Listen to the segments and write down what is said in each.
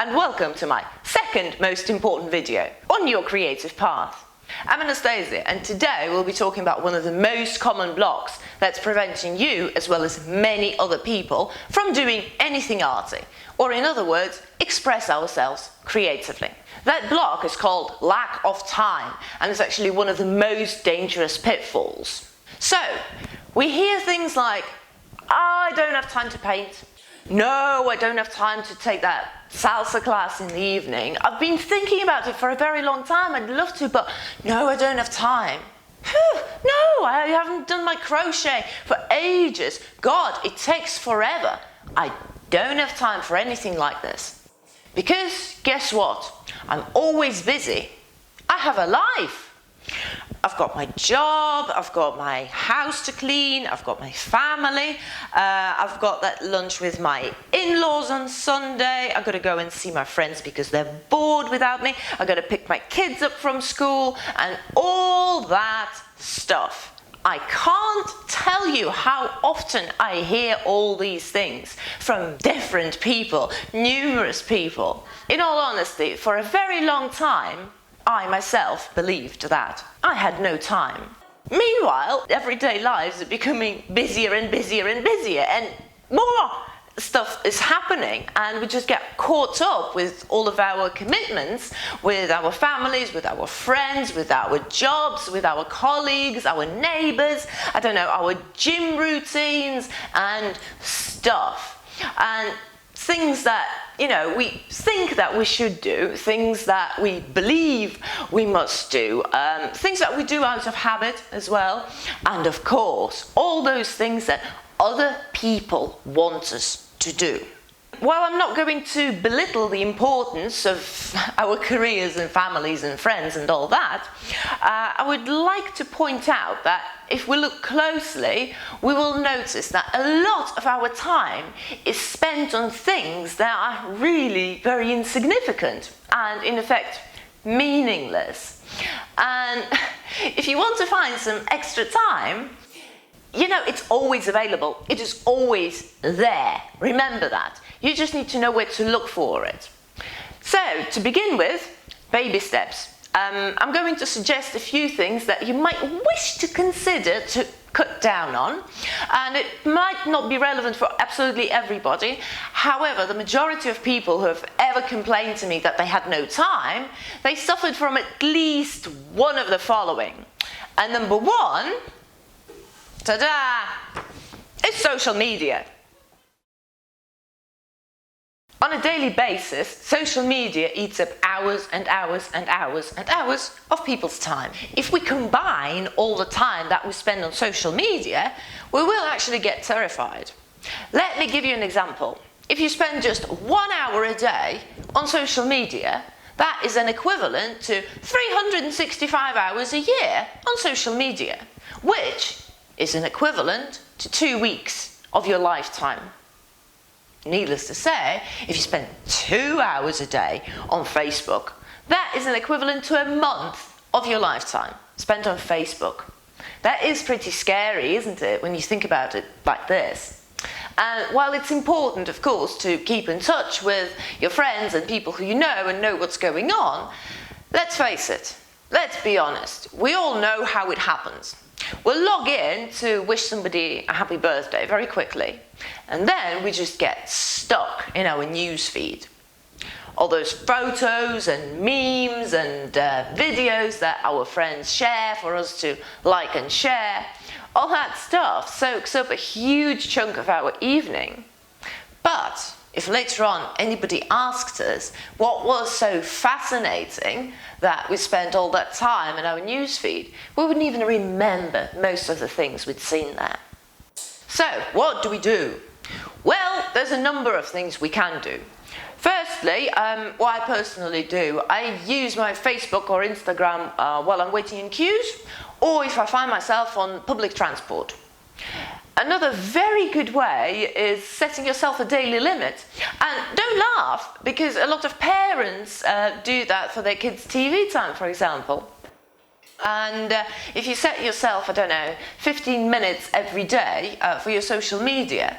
and welcome to my second most important video on your creative path. I'm Anastasia, and today we'll be talking about one of the most common blocks that's preventing you, as well as many other people, from doing anything arty, or in other words, express ourselves creatively. That block is called lack of time, and it's actually one of the most dangerous pitfalls. So, we hear things like, I don't have time to paint. No, I don't have time to take that salsa class in the evening. I've been thinking about it for a very long time. I'd love to, but no, I don't have time. No, I haven't done my crochet for ages. God, it takes forever. I don't have time for anything like this. Because guess what? I'm always busy. I have a life. I've got my job, I've got my house to clean, I've got my family, I've got that lunch with my in-laws on Sunday, I've got to go and see my friends because they're bored without me, I've got to pick my kids up from school, and all that stuff. I can't tell you how often I hear all these things from different people, numerous people. In all honesty, for a very long time, I myself believed that I had no time. Meanwhile, everyday lives are becoming busier and busier and busier, and more stuff is happening, and we just get caught up with all of our commitments, with our families, with our friends, with our jobs, with our colleagues, our neighbours, I don't know, our gym routines and stuff. And things that, we think that we should do, things that we believe we must do, things that we do out of habit as well, and of course, all those things that other people want us to do. While I'm not going to belittle the importance of our careers and families and friends and all that, I would like to point out that if we look closely, we will notice that a lot of our time is spent on things that are really very insignificant and, in effect, meaningless. And if you want to find some extra time, it's always available. It is always there. Remember that. You just need to know where to look for it. So, to begin with, baby steps. I'm going to suggest a few things that you might wish to consider to cut down on, and it might not be relevant for absolutely everybody. However, the majority of people who have ever complained to me that they had no time, they suffered from at least one of the following. And number one, ta-da! It's social media. On a daily basis, social media eats up hours and hours and hours and hours of people's time. If we combine all the time that we spend on social media, we will actually get terrified. Let me give you an example. If you spend just 1 hour a day on social media, that is an equivalent to 365 hours a year on social media, which is an equivalent to 2 weeks of your lifetime. Needless to say, if you spend 2 hours a day on Facebook, that is an equivalent to a month of your lifetime spent on Facebook. That is pretty scary, isn't it, when you think about it like this? And while it's important, of course, to keep in touch with your friends and people who you know and know what's going on, let's face it, let's be honest, we all know how it happens. We'll log in to wish somebody a happy birthday very quickly, and then we just get stuck in our news feed. All those photos and memes and videos that our friends share for us to like and share, all that stuff soaks up a huge chunk of our evening. But if later on anybody asked us what was so fascinating that we spent all that time in our newsfeed, we wouldn't even remember most of the things we'd seen there. So, what do we do? Well, there's a number of things we can do. Firstly, what I personally do, I use my Facebook or Instagram while I'm waiting in queues, or if I find myself on public transport. Another very good way is setting yourself a daily limit. And don't laugh, because a lot of parents do that for their kids' TV time, for example. And if you set yourself, 15 minutes every day for your social media,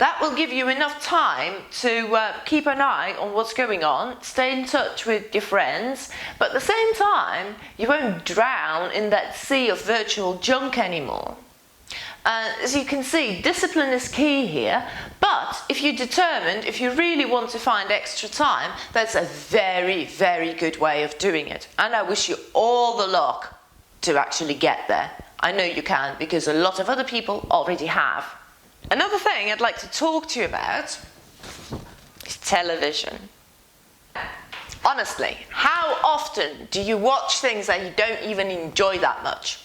That will give you enough time to keep an eye on what's going on, stay in touch with your friends, but at the same time, you won't drown in that sea of virtual junk anymore. As you can see, discipline is key here, but if you're determined, if you really want to find extra time, that's a very, very good way of doing it. And I wish you all the luck to actually get there. I know you can, because a lot of other people already have. Another thing I'd like to talk to you about is television. Honestly, how often do you watch things that you don't even enjoy that much?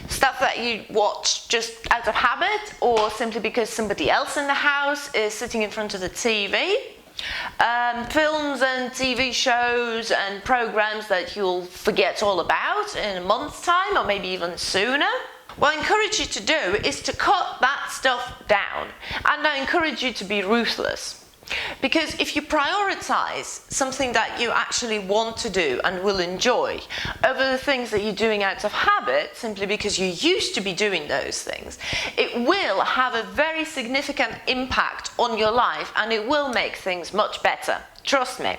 Stuff that you watch just out of habit or simply because somebody else in the house is sitting in front of the TV. Films and TV shows and programs that you'll forget all about in a month's time or maybe even sooner. What I encourage you to do is to cut that stuff down, and I encourage you to be ruthless. Because if you prioritize something that you actually want to do and will enjoy over the things that you're doing out of habit, simply because you used to be doing those things, it will have a very significant impact on your life and it will make things much better. Trust me.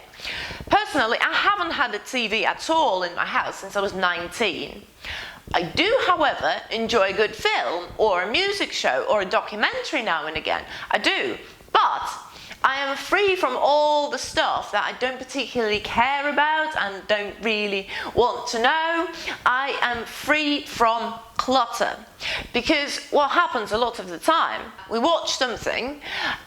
Personally, I haven't had a TV at all in my house since I was 19. I do, however, enjoy a good film or a music show or a documentary now and again. I do. But I am free from all the stuff that I don't particularly care about and don't really want to know. I am free from clutter. Because what happens a lot of the time, we watch something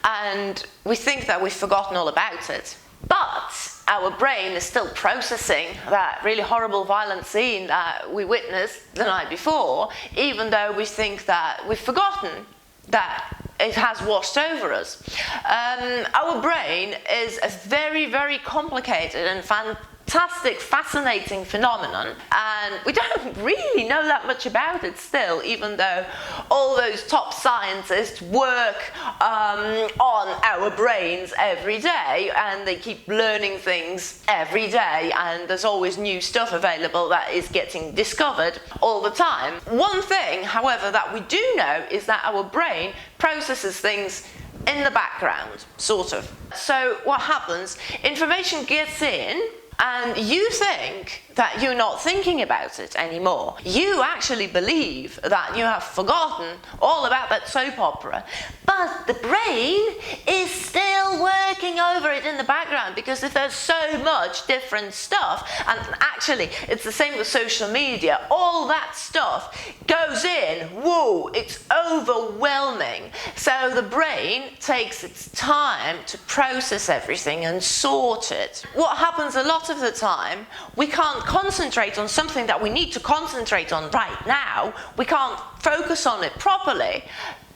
and we think that we've forgotten all about it. But our brain is still processing that really horrible violent scene that we witnessed the night before, even though we think that we've forgotten that it has washed over us. Our brain is a very, very complicated and fantastic, fascinating phenomenon, and we don't really know that much about it still, even though all those top scientists work on our brains every day, and they keep learning things every day, and there's always new stuff available that is getting discovered all the time. One thing, however, that we do know is that our brain processes things in the background, sort of. So what happens, information gets in, and you think that you're not thinking about it anymore. You actually believe that you have forgotten all about that soap opera, but the brain is still working over it in the background, because if there's so much different stuff, and actually it's the same with social media, all that stuff goes in, whoa, it's overwhelming. So the brain takes its time to process everything and sort it. What happens a lot of the time, we can't concentrate on something that we need to concentrate on right now. We can't focus on it properly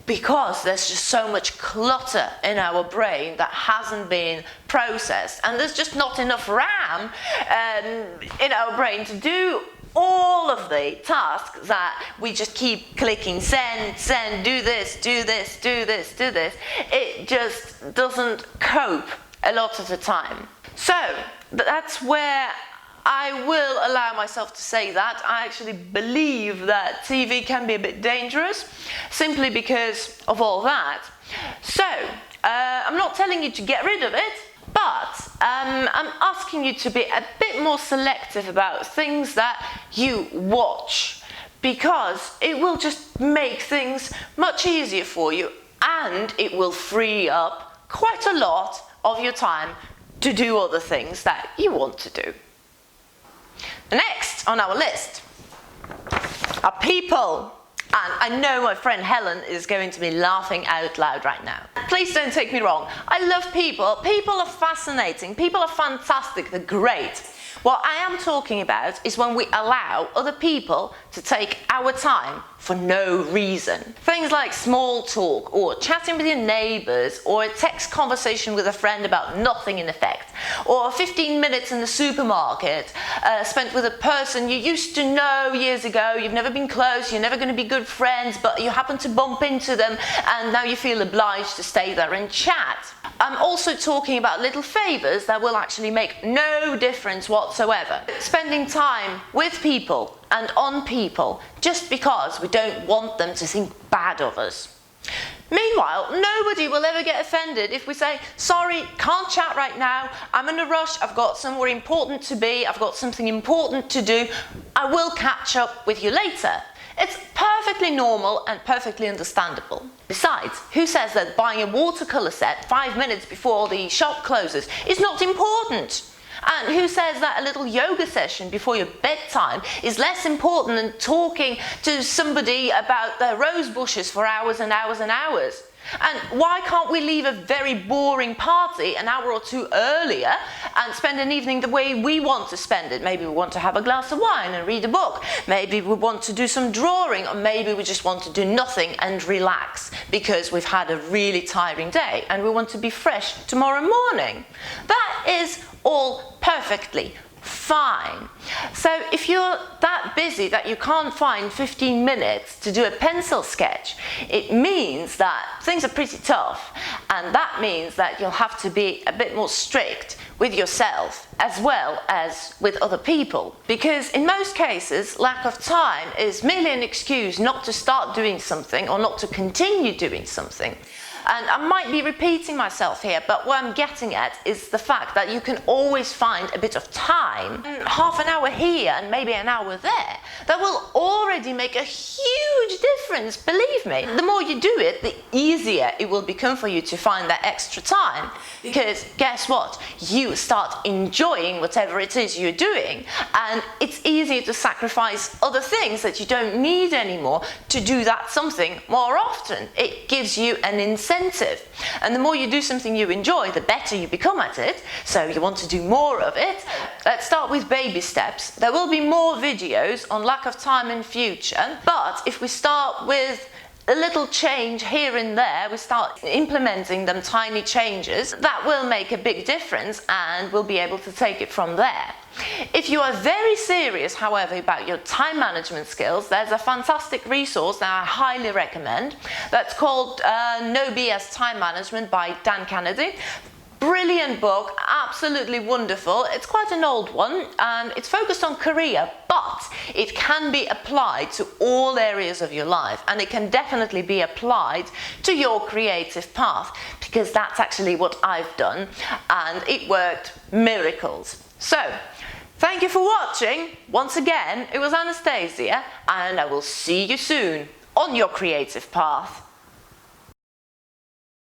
because there's just so much clutter in our brain that hasn't been processed, and there's just not enough RAM in our brain to do all of the tasks that we just keep clicking send, send, do this, do this, do this, do this. It just doesn't cope a lot of the time. So that's where I will allow myself to say that. I actually believe that TV can be a bit dangerous, simply because of all that. So, I'm not telling you to get rid of it, but I'm asking you to be a bit more selective about things that you watch, because it will just make things much easier for you, and it will free up quite a lot of your time to do other things that you want to do. Next on our list are people. And I know my friend Helen is going to be laughing out loud right now. Please don't take me wrong. I love people. People are fascinating. People are fantastic. They're great. What I am talking about is when we allow other people to take our time for no reason. Things like small talk, or chatting with your neighbours, or a text conversation with a friend about nothing in effect, or 15 minutes in the supermarket spent with a person you used to know years ago. You've never been close, you're never going to be good friends, but you happen to bump into them and now you feel obliged to stay there and chat. I'm also talking about little favours that will actually make no difference whatsoever. Spending time with people and on people just because we don't want them to think bad of us. Meanwhile, nobody will ever get offended if we say, sorry, can't chat right now, I'm in a rush, I've got somewhere important to be, I've got something important to do, I will catch up with you later. It's perfectly normal and perfectly understandable. Besides, who says that buying a watercolour set 5 minutes before the shop closes is not important? And who says that a little yoga session before your bedtime is less important than talking to somebody about their rose bushes for hours and hours and hours? And why can't we leave a very boring party an hour or two earlier and spend an evening the way we want to spend it? Maybe we want to have a glass of wine and read a book. Maybe we want to do some drawing, or maybe we just want to do nothing and relax because we've had a really tiring day and we want to be fresh tomorrow morning. That is all perfectly fine. So if you're that busy that you can't find 15 minutes to do a pencil sketch, it means that things are pretty tough, and that means that you'll have to be a bit more strict with yourself as well as with other people, because in most cases lack of time is merely an excuse not to start doing something or not to continue doing something. And I might be repeating myself here, but what I'm getting at is the fact that you can always find a bit of time, half an hour here and maybe an hour there, that will already make a huge difference, believe me. The more you do it, the easier it will become for you to find that extra time. Because guess what? You start enjoying whatever it is you're doing, and it's easier to sacrifice other things that you don't need anymore to do that something more often. It gives you an incentive. And the more you do something you enjoy, the better you become at it, so you want to do more of it. Let's start with baby steps. There will be more videos on lack of time in future, but if we start with a little change here and there, we start implementing them tiny changes, that will make a big difference and we'll be able to take it from there. If you are very serious, however, about your time management skills, there's a fantastic resource that I highly recommend. That's called No BS Time Management by Dan Kennedy. Brilliant book, absolutely wonderful. It's quite an old one and it's focused on career, but it can be applied to all areas of your life, and it can definitely be applied to your creative path, because that's actually what I've done and it worked miracles. So, thank you for watching. Once again, it was Anastasia, and I will see you soon on your creative path.